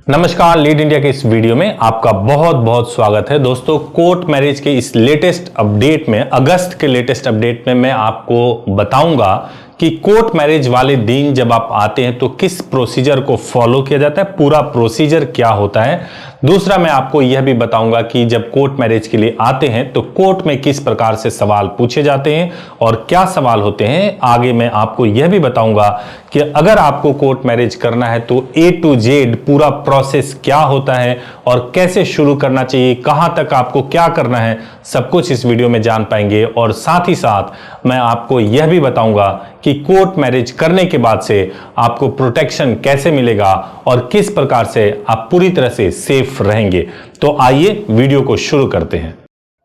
नमस्कार, lead India के इस वीडियो में आपका बहुत बहुत स्वागत है। दोस्तों, कोर्ट मैरिज के इस लेटेस्ट अपडेट में, अगस्त के लेटेस्ट अपडेट में मैं आपको बताऊंगा कि कोर्ट मैरिज वाले दिन जब आप आते हैं तो किस प्रोसीजर को फॉलो किया जाता है, पूरा प्रोसीजर क्या होता है। दूसरा, मैं आपको यह भी बताऊंगा कि जब कोर्ट मैरिज के लिए आते हैं तो कोर्ट में किस प्रकार से सवाल पूछे जाते हैं और क्या सवाल होते हैं। आगे मैं आपको यह भी बताऊंगा कि अगर आपको कोर्ट मैरिज करना है तो A to Z पूरा प्रोसेस क्या होता है और कैसे शुरू करना चाहिए, कहां तक आपको क्या करना है, सब कुछ इस वीडियो में जान पाएंगे। और साथ ही साथ मैं आपको यह भी बताऊंगा कि कोर्ट मैरिज करने के बाद से आपको प्रोटेक्शन कैसे मिलेगा और किस प्रकार से आप पूरी तरह से सेफ रहेंगे। तो आइए वीडियो को शुरू करते हैं।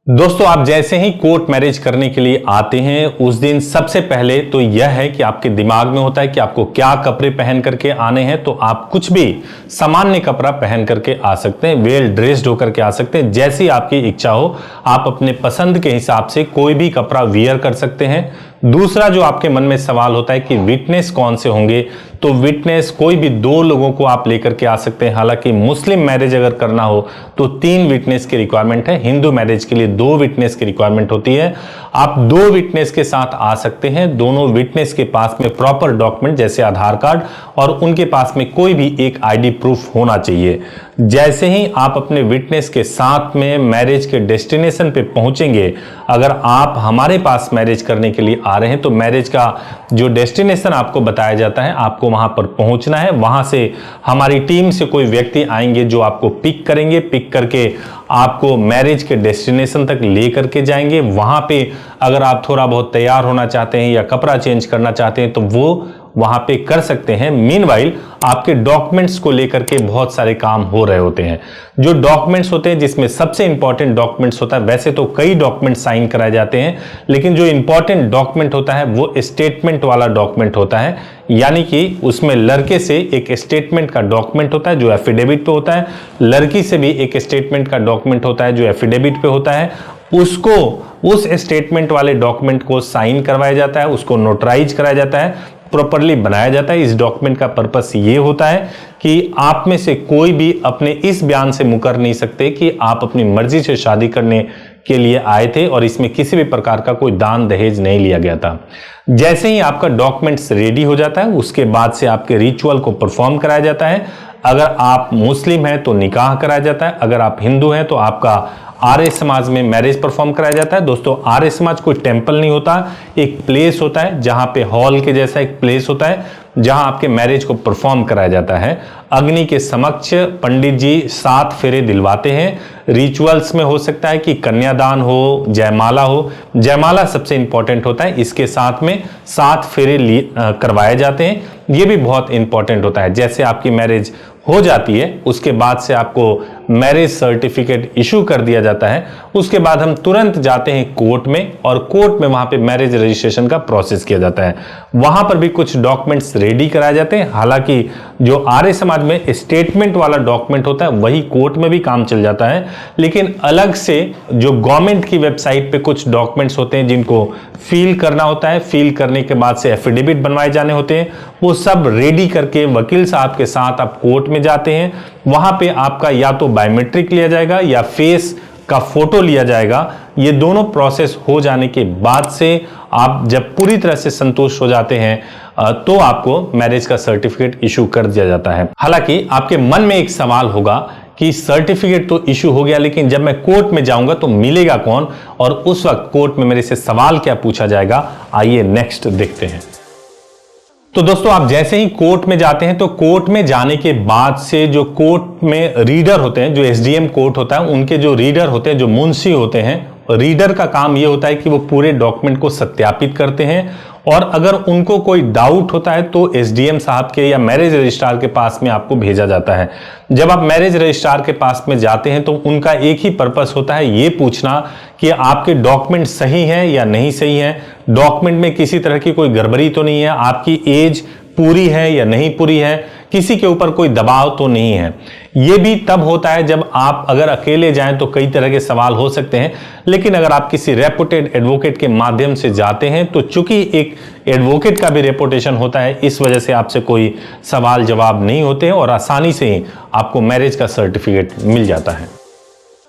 दोस्तों, आप जैसे ही कोर्ट मैरिज करने के लिए आते हैं उस दिन सबसे पहले तो यह है कि आपके दिमाग में होता है कि आपको क्या कपड़े पहन करके आने हैं। तो आप कुछ भी सामान्य कपड़ा पहन करके आ सकते हैं, वेल ड्रेस्ड होकर के आ सकते हैं, जैसी आपकी इच्छा हो। आप अपने पसंद के हिसाब से कोई भी कपड़ा वियर कर सकते हैं। दूसरा, जो आपके मन में सवाल होता है कि विटनेस कौन से होंगे, तो विटनेस कोई भी 2 लोगों को आप लेकर के आ सकते हैं। हालांकि मुस्लिम मैरिज अगर करना हो तो 3 विटनेस की रिक्वायरमेंट है, हिंदू मैरिज के लिए 2 विटनेस की रिक्वायरमेंट होती है। आप 2 विटनेस के साथ आ सकते हैं। दोनों विटनेस के पास में प्रॉपर डॉक्यूमेंट जैसे आधार कार्ड और उनके पास में कोई भी एक आईडी प्रूफ होना चाहिए। जैसे ही आप अपने विटनेस के साथ में मैरिज के डेस्टिनेशन पे पहुंचेंगे, अगर आप हमारे पास मैरिज करने के लिए आ रहे हैं तो मैरिज का जो डेस्टिनेशन आपको बताया जाता है, आपको वहां पर पहुंचना है। वहां से हमारी टीम से कोई व्यक्ति आएंगे जो आपको पिक करेंगे, पिक करके आपको मैरिज के डेस्टिनेशन तक ले करके जाएंगे। वहां पे अगर आप थोड़ा बहुत तैयार होना चाहते हैं या कपड़ा चेंज करना चाहते हैं तो वो वहां पे कर सकते हैं। मीनवाइल आपके डॉक्यूमेंट्स को लेकर के बहुत सारे काम हो रहे होते हैं। जो डॉक्यूमेंट्स होते हैं, जिसमें सबसे इंपॉर्टेंट डॉक्यूमेंट्स होता है, वैसे तो कई डॉक्यूमेंट साइन कराए जाते हैं, लेकिन जो इंपॉर्टेंट डॉक्यूमेंट होता है वो स्टेटमेंट वाला डॉक्यूमेंट होता है। यानी कि उसमें लड़के से एक स्टेटमेंट का डॉक्यूमेंट होता है जो एफिडेविट पे होता है, लड़की से भी एक स्टेटमेंट का डॉक्यूमेंट होता है जो एफिडेविट पे होता है। उसको, उस स्टेटमेंट वाले डॉक्यूमेंट को साइन करवाया जाता है, उसको नोटराइज कराया जाता है, प्रॉपर्ली बनाया जाता है। इस डॉक्यूमेंट का पर्पस ये होता है कि आप में से कोई भी अपने इस बयान से मुकर नहीं सकते कि आप अपनी मर्जी से शादी करने के लिए आए थे और इसमें किसी भी प्रकार का कोई दान दहेज नहीं लिया गया था। जैसे ही आपका डॉक्यूमेंट्स रेडी हो जाता है, उसके बाद से आपके रिचुअल को परफॉर्म कराया जाता है। अगर आप मुस्लिम हैं तो निकाह कराया जाता है, अगर आप हिंदू हैं तो आपका आर्य समाज में मैरिज परफॉर्म कराया जाता है। दोस्तों, आर्य समाज कोई टेंपल नहीं होता, एक प्लेस होता है जहां पे हॉल के जैसा एक प्लेस होता है जहां आपके मैरिज को परफॉर्म कराया जाता है। अग्नि के समक्ष पंडित जी 7 फेरे दिलवाते हैं। रिचुअल्स में हो सकता है कि कन्यादान हो, जयमाला हो। जयमाला सबसे इंपॉर्टेंट होता है, इसके साथ में 7 फेरे करवाए जाते हैं। यह भी बहुत इंपॉर्टेंट होता है। जैसे आपकी मैरिज हो जाती है उसके बाद से आपको मैरिज सर्टिफिकेट इशू कर दिया जाता है। उसके बाद हम तुरंत जाते हैं कोर्ट में और कोर्ट में वहां पे मैरिज रजिस्ट्रेशन का प्रोसेस किया जाता है। वहां पर भी कुछ डॉक्यूमेंट्स रेडी कराए जाते हैं। हालांकि जो आर्य समाज में स्टेटमेंट वाला डॉक्यूमेंट होता है वही कोर्ट में भी काम चल जाता है, लेकिन अलग से जो गवर्नमेंट की वेबसाइट पे कुछ डॉक्यूमेंट्स होते हैं जिनको फिल करना होता है। फिल करने के बाद से एफिडेविट बनवाए जाने होते हैं। वो सब रेडी करके वकील साहब के साथ आप कोर्ट में जाते हैं। वहां पे आपका या तो बायोमेट्रिक लिया जाएगा या फेस का फोटो लिया जाएगा। ये दोनों प्रोसेस हो जाने के बाद से आप जब पूरी तरह से संतुष्ट हो जाते हैं तो आपको मैरिज का सर्टिफिकेट इशू कर दिया जाता है। हालांकि आपके मन में एक सवाल होगा कि सर्टिफिकेट तो इशू हो गया, लेकिन जब मैं कोर्ट में जाऊंगा तो मिलेगा कौन और उस वक्त कोर्ट में मेरे से सवाल क्या पूछा जाएगा। आइए नेक्स्ट देखते हैं। तो दोस्तों, आप जैसे ही कोर्ट में जाते हैं तो कोर्ट में जाने के बाद से जो कोर्ट में रीडर होते हैं, जो एसडीएम कोर्ट होता है, उनके जो रीडर होते हैं, जो मुंशी होते हैं, रीडर का काम यह होता है कि वो पूरे डॉक्यूमेंट को सत्यापित करते हैं और अगर उनको कोई डाउट होता है तो एसडीएम साहब के या मैरिज रजिस्ट्रार के पास में आपको भेजा जाता है। जब आप मैरिज रजिस्ट्रार के पास में जाते हैं तो उनका एक ही पर्पस होता है, ये पूछना कि आपके डॉक्यूमेंट सही हैं या नहीं सही हैं, डॉक्यूमेंट में किसी तरह की कोई गड़बड़ी तो नहीं है, आपकी एज पूरी है या नहीं पूरी है, किसी के ऊपर कोई दबाव तो नहीं है। ये भी तब होता है जब आप अगर अकेले जाएं तो कई तरह के सवाल हो सकते हैं, लेकिन अगर आप किसी रेपुटेड एडवोकेट के माध्यम से जाते हैं तो चूंकि एक एडवोकेट का भी रेपुटेशन होता है, इस वजह से आपसे कोई सवाल जवाब नहीं होते हैं और आसानी से ही आपको मैरिज का सर्टिफिकेट मिल जाता है।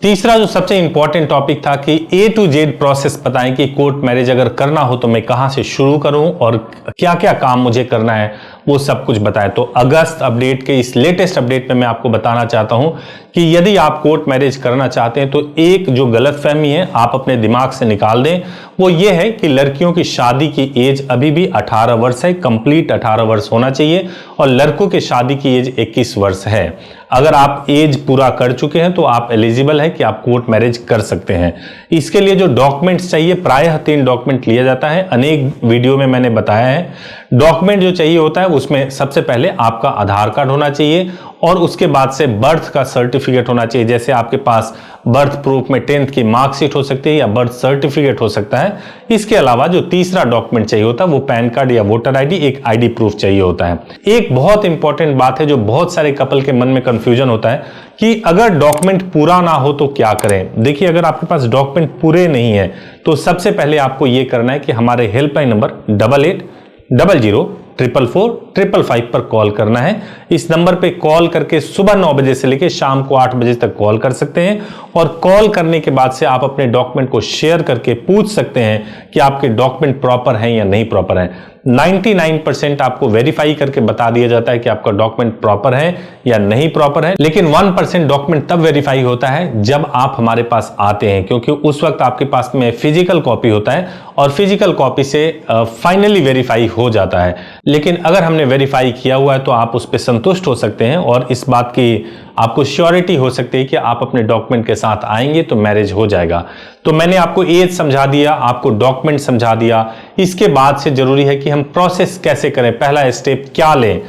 तीसरा जो सबसे इंपॉर्टेंट टॉपिक था कि A to Z प्रोसेस बताएं कि कोर्ट मैरिज अगर करना हो तो मैं कहां से शुरू करूं और क्या क्या काम मुझे करना है, वो सब कुछ बताएं। तो अगस्त अपडेट के इस लेटेस्ट अपडेट में मैं आपको बताना चाहता हूं कि यदि आप कोर्ट मैरिज करना चाहते हैं तो एक जो गलतफहमी है आप अपने दिमाग से निकाल दें, वो ये है कि लड़कियों की शादी की एज अभी भी 18 वर्ष है, कंप्लीट 18 वर्ष होना चाहिए, और लड़कों की शादी की एज 21 वर्ष है। अगर आप एज पूरा कर चुके हैं तो आप एलिजिबल है कि आप कोर्ट मैरिज कर सकते हैं। इसके लिए जो डॉक्यूमेंट्स चाहिए, प्रायः 3 डॉक्यूमेंट लिया जाता है, अनेक वीडियो में मैंने बताया है। डॉक्यूमेंट जो चाहिए होता है उसमें सबसे पहले आपका आधार कार्ड होना चाहिए और उसके बाद से बर्थ का सर्टिफिकेट होना चाहिए। जैसे आपके पास बर्थ प्रूफ में 10th की मार्कशीट हो सकती है या बर्थ सर्टिफिकेट हो सकता है। इसके अलावा जो तीसरा डॉक्यूमेंट चाहिए होता है वो पैन कार्ड या वोटर आईडी, एक आईडी प्रूफ चाहिए होता है। एक बहुत इंपॉर्टेंट बात है जो बहुत सारे कपल के मन में कंफ्यूजन होता है कि अगर डॉक्यूमेंट पूरा ना हो तो क्या करें। देखिए, अगर आपके पास डॉक्यूमेंट पूरे नहीं है तो सबसे पहले आपको यह करना है कि हमारे हेल्पलाइन नंबर 8800444555 पर कॉल करना है। इस नंबर पे कॉल करके सुबह 9 बजे से लेकर शाम को 8 बजे तक कॉल कर सकते हैं और कॉल करने के बाद से आप अपने डॉक्यूमेंट को शेयर करके पूछ सकते हैं कि आपके डॉक्यूमेंट प्रॉपर हैं या नहीं प्रॉपर हैं। 99% आपको वेरीफाई करके बता दिया जाता है कि आपका डॉक्यूमेंट प्रॉपर है या नहीं प्रॉपर है, लेकिन 1% डॉक्यूमेंट तब वेरीफाई होता है जब आप हमारे पास आते हैं, क्योंकि उस वक्त आपके पास में फिजिकल कॉपी होता है और फिजिकल कॉपी से फाइनली वेरीफाई हो जाता है। लेकिन अगर हमने वेरीफाई किया हुआ है तो आप उस पर संतुष्ट हो सकते हैं और इस बात की आपको श्योरिटी हो सकती है कि आप अपने डॉक्यूमेंट के साथ आएंगे तो मैरिज हो जाएगा। तो मैंने आपको एज समझा दिया, आपको डॉक्यूमेंट समझा दिया। इसके बाद से जरूरी है कि हम प्रोसेस कैसे करें, पहला स्टेप क्या लें।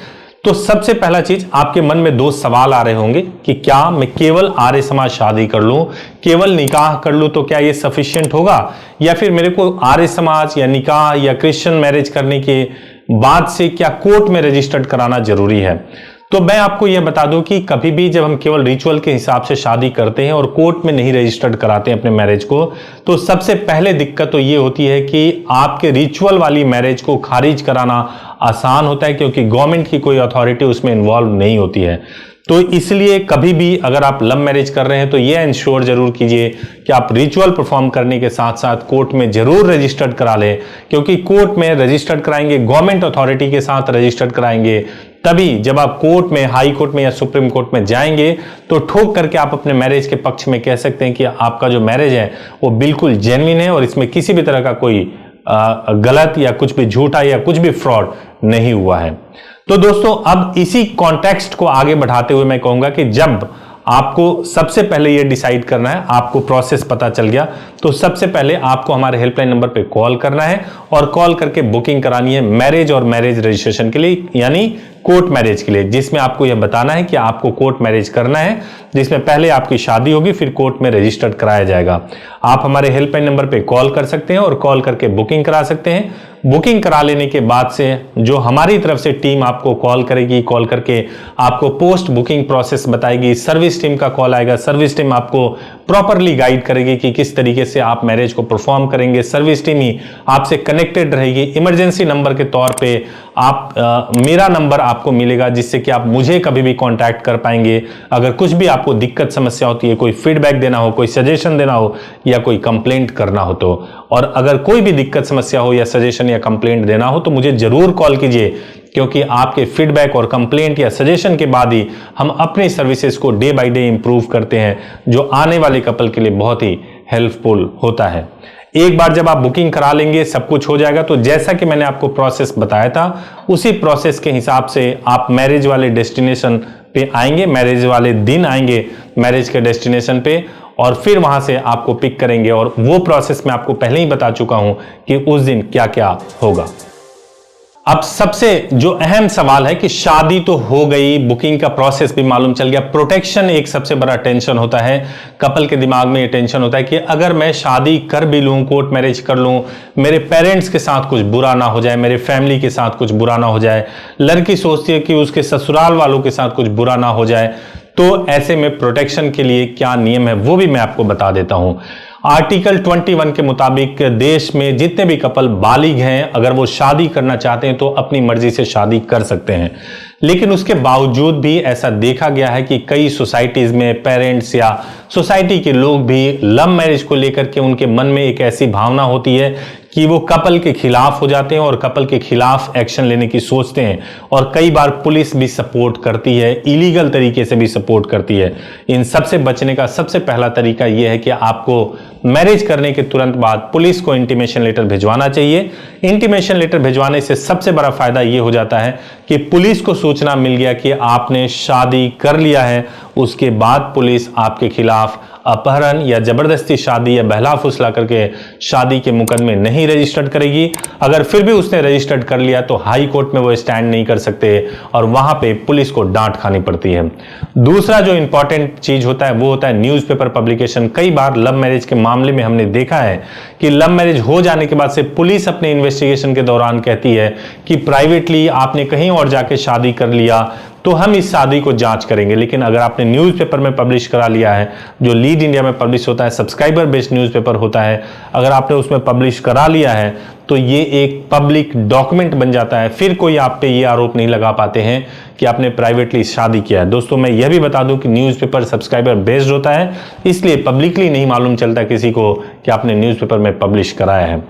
तो सबसे पहला चीज, आपके मन में 2 सवाल आ रहे होंगे कि क्या मैं केवल आर्य समाज शादी कर लूं, केवल निकाह कर लूं तो क्या ये सफिशिएंट होगा, या फिर मेरे को आर्य समाज या निकाह या क्रिश्चियन मैरिज करने के बाद से क्या कोर्ट में रजिस्टर्ड कराना जरूरी है। तो मैं आपको यह बता दूं कि कभी भी जब हम केवल रिचुअल के हिसाब से शादी करते हैं और कोर्ट में नहीं रजिस्टर्ड कराते हैं अपने मैरिज को, तो सबसे पहले दिक्कत तो ये होती है कि आपके रिचुअल वाली मैरिज को खारिज कराना आसान होता है, क्योंकि गवर्नमेंट की कोई अथॉरिटी उसमें इन्वॉल्व नहीं होती है। तो इसलिए कभी भी अगर आप लव मैरिज कर रहे हैं तो यह इंश्योर जरूर कीजिए कि आप रिचुअल परफॉर्म करने के साथ साथ कोर्ट में जरूर रजिस्टर्ड करा लें, क्योंकि कोर्ट में रजिस्टर्ड कराएंगे, गवर्नमेंट अथॉरिटी के साथ रजिस्टर्ड कराएंगे, तभी जब आप कोर्ट में, हाई कोर्ट में या सुप्रीम कोर्ट में जाएंगे तो ठोक करके आप अपने मैरिज के पक्ष में कह सकते हैं कि आपका जो मैरिज है वो बिल्कुल जेन्युइन है और इसमें किसी भी तरह का कोई गलत या कुछ भी झूठा या कुछ भी फ्रॉड नहीं हुआ है। तो दोस्तों, अब इसी कॉन्टेक्स्ट को आगे बढ़ाते हुए मैं कहूंगा कि जब आपको सबसे पहले ये डिसाइड करना है, आपको प्रोसेस पता चल गया, तो सबसे पहले आपको हमारे हेल्पलाइन नंबर पे कॉल करना है और कॉल करके बुकिंग करानी है मैरिज और मैरिज रजिस्ट्रेशन के लिए, यानी कोर्ट मैरिज के लिए, जिसमें आपको यह बताना है कि आपको कोर्ट मैरिज करना है, जिसमें पहले आपकी शादी होगी फिर कोर्ट में रजिस्टर्ड कराया जाएगा। आप हमारे हेल्पलाइन नंबर पे कॉल कर सकते हैं और कॉल करके बुकिंग करा सकते हैं। बुकिंग करा लेने के बाद से जो हमारी तरफ से टीम आपको कॉल करेगी, कॉल करके आपको पोस्ट बुकिंग प्रोसेस बताएगी, सर्विस टीम का कॉल आएगा, सर्विस टीम आपको प्रॉपरली गाइड करेगी कि किस तरीके से आप मैरिज को परफॉर्म करेंगे। सर्विस टीम ही आपसे कनेक्टेड रहेगी। इमरजेंसी नंबर के तौर पे मेरा नंबर आपको मिलेगा, जिससे कि आप मुझे कभी भी कांटेक्ट कर पाएंगे। अगर कुछ भी आपको दिक्कत समस्या होती है, कोई फीडबैक देना हो, कोई सजेशन देना हो या कोई कंप्लेंट करना हो तो, और अगर कोई भी दिक्कत समस्या हो या सजेशन या कंप्लेंट देना हो तो मुझे जरूर कॉल कीजिए, क्योंकि आपके फीडबैक और कंप्लेंट या सजेशन के बाद ही हम अपनी सर्विसेज को डे बाय डे इंप्रूव करते हैं, जो आने वाले कपल के लिए बहुत ही हेल्पफुल होता है। एक बार जब आप बुकिंग करा लेंगे, सब कुछ हो जाएगा, तो जैसा कि मैंने आपको प्रोसेस बताया था उसी प्रोसेस के हिसाब से आप मैरिज वाले डेस्टिनेशन पे आएंगे, मैरिज वाले दिन आएंगे मैरिज के डेस्टिनेशन पे, और फिर वहां से आपको पिक करेंगे। और वो प्रोसेस मैं आपको पहले ही बता चुका हूं कि उस दिन क्या क्या होगा। अब सबसे जो अहम सवाल है कि शादी तो हो गई, बुकिंग का प्रोसेस भी मालूम चल गया, प्रोटेक्शन एक सबसे बड़ा टेंशन होता है, कपल के दिमाग में ये टेंशन होता है कि अगर मैं शादी कर भी लूं, कोर्ट मैरिज कर लूं, मेरे पेरेंट्स के साथ कुछ बुरा ना हो जाए, मेरे फैमिली के साथ कुछ बुरा ना हो जाए, लड़की सोचती है कि उसके ससुराल वालों के साथ कुछ बुरा ना हो जाए, तो ऐसे में प्रोटेक्शन के लिए क्या नियम है वो भी मैं आपको बता देता हूं। आर्टिकल 21 के मुताबिक देश में जितने भी कपल बालिग हैं, अगर वो शादी करना चाहते हैं तो अपनी मर्जी से शादी कर सकते हैं। लेकिन उसके बावजूद भी ऐसा देखा गया है कि कई सोसाइटीज में पेरेंट्स या सोसाइटी के लोग भी लव मैरिज को लेकर के उनके मन में एक ऐसी भावना होती है कि वो कपल के खिलाफ हो जाते हैं और कपल के खिलाफ एक्शन लेने की सोचते हैं, और कई बार पुलिस भी सपोर्ट करती है, इलीगल तरीके से भी सपोर्ट करती है। इन सबसे बचने का सबसे पहला तरीका यह है कि आपको मैरिज करने के तुरंत बाद पुलिस को इंटीमेशन लेटर भिजवाना चाहिए। इंटीमेशन लेटर भिजवाने से सबसे बड़ा फायदा यह हो जाता है कि पुलिस को सूचना मिल गया कि आपने शादी कर लिया है, उसके बाद पुलिस आपके खिलाफ अपहरण या जबरदस्ती शादी या बहला फुसला करके शादी के मुकदमे नहीं रजिस्टर्ड करेगी। अगर फिर भी उसने रजिस्टर्ड कर लिया तो हाई कोर्ट में वो स्टैंड नहीं कर सकते और वहां पे पुलिस को डांट खानी पड़ती है। दूसरा जो इंपॉर्टेंट चीज होता है वो होता है न्यूज़पेपर पब्लिकेशन। कई बार लव मैरिज के मामले में हमने देखा है कि लव मैरिज हो जाने के बाद से पुलिस अपने इन्वेस्टिगेशन के दौरान कहती है कि प्राइवेटली आपने कहीं और जाके शादी कर लिया तो हम इस शादी को जांच करेंगे। लेकिन अगर आपने न्यूज़पेपर में पब्लिश करा लिया है, जो लीड इंडिया में पब्लिश होता है, सब्सक्राइबर बेस्ड न्यूज़पेपर होता है, अगर आपने उसमें पब्लिश करा लिया है तो ये एक पब्लिक डॉक्यूमेंट बन जाता है। फिर कोई आप पे ये आरोप नहीं लगा पाते हैं कि आपने प्राइवेटली शादी किया है। दोस्तों मैं यह भी बता दूं कि न्यूज़पेपर सब्सक्राइबर बेस्ड होता है, इसलिए पब्लिकली नहीं मालूम चलता किसी को कि आपने न्यूज़पेपर में पब्लिश कराया है।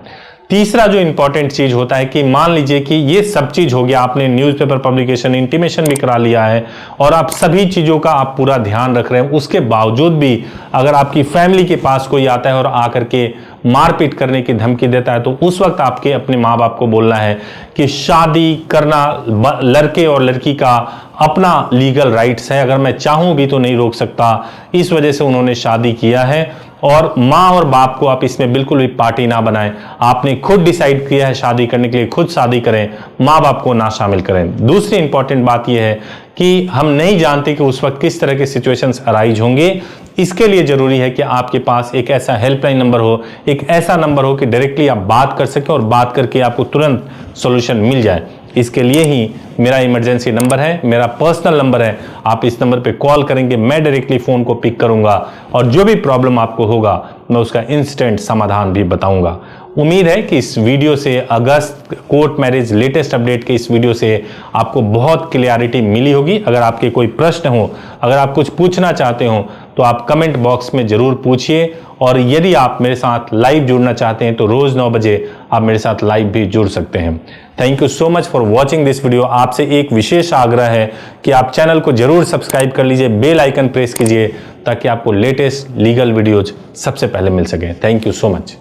तीसरा जो इंपॉर्टेंट चीज होता है कि मान लीजिए कि ये सब चीज हो गया, आपने न्यूज़पेपर पब्लिकेशन, इंटीमेशन भी करा लिया है और आप सभी चीजों का आप पूरा ध्यान रख रहे हैं, उसके बावजूद भी अगर आपकी फैमिली के पास कोई आता है और आकर के मारपीट करने की धमकी देता है, तो उस वक्त आपके अपने माँ बाप को बोलना है कि शादी करना लड़के और लड़की का अपना लीगल राइट्स है, अगर मैं चाहूं भी तो नहीं रोक सकता, इस वजह से उन्होंने शादी किया है। और माँ और बाप को आप इसमें बिल्कुल भी पार्टी ना बनाएं। आपने खुद डिसाइड किया है शादी करने के लिए, खुद शादी करें, माँ बाप को ना शामिल करें। दूसरी इंपॉर्टेंट बात यह है कि हम नहीं जानते कि उस वक्त किस तरह के सिचुएशंस अराइज होंगे। इसके लिए जरूरी है कि आपके पास एक ऐसा हेल्पलाइन नंबर हो, एक ऐसा नंबर हो कि डायरेक्टली आप बात कर सकें और बात करके आपको तुरंत सॉल्यूशन मिल जाए। इसके लिए ही मेरा इमरजेंसी नंबर है, मेरा पर्सनल नंबर है, आप इस नंबर पे कॉल करेंगे, मैं डायरेक्टली फोन को पिक करूंगा और जो भी प्रॉब्लम आपको होगा मैं उसका इंस्टेंट समाधान भी बताऊंगा। उम्मीद है कि इस वीडियो से, अगस्त कोर्ट मैरिज लेटेस्ट अपडेट के इस वीडियो से आपको बहुत क्लियरिटी मिली होगी। अगर आपके कोई प्रश्न हो, अगर आप कुछ पूछना चाहते हो तो आप कमेंट बॉक्स में जरूर पूछिए, और यदि आप मेरे साथ लाइव जुड़ना चाहते हैं तो रोज 9 बजे आप मेरे साथ लाइव भी जुड़ सकते हैं। Thank you so much for watching this video. आपसे एक विशेष आग्रह है कि आप चैनल को जरूर सब्सक्राइब कर लीजिए, बेल आइकन प्रेस कीजिए ताकि आपको लेटेस्ट लीगल वीडियोज सबसे पहले मिल सके। Thank you so much.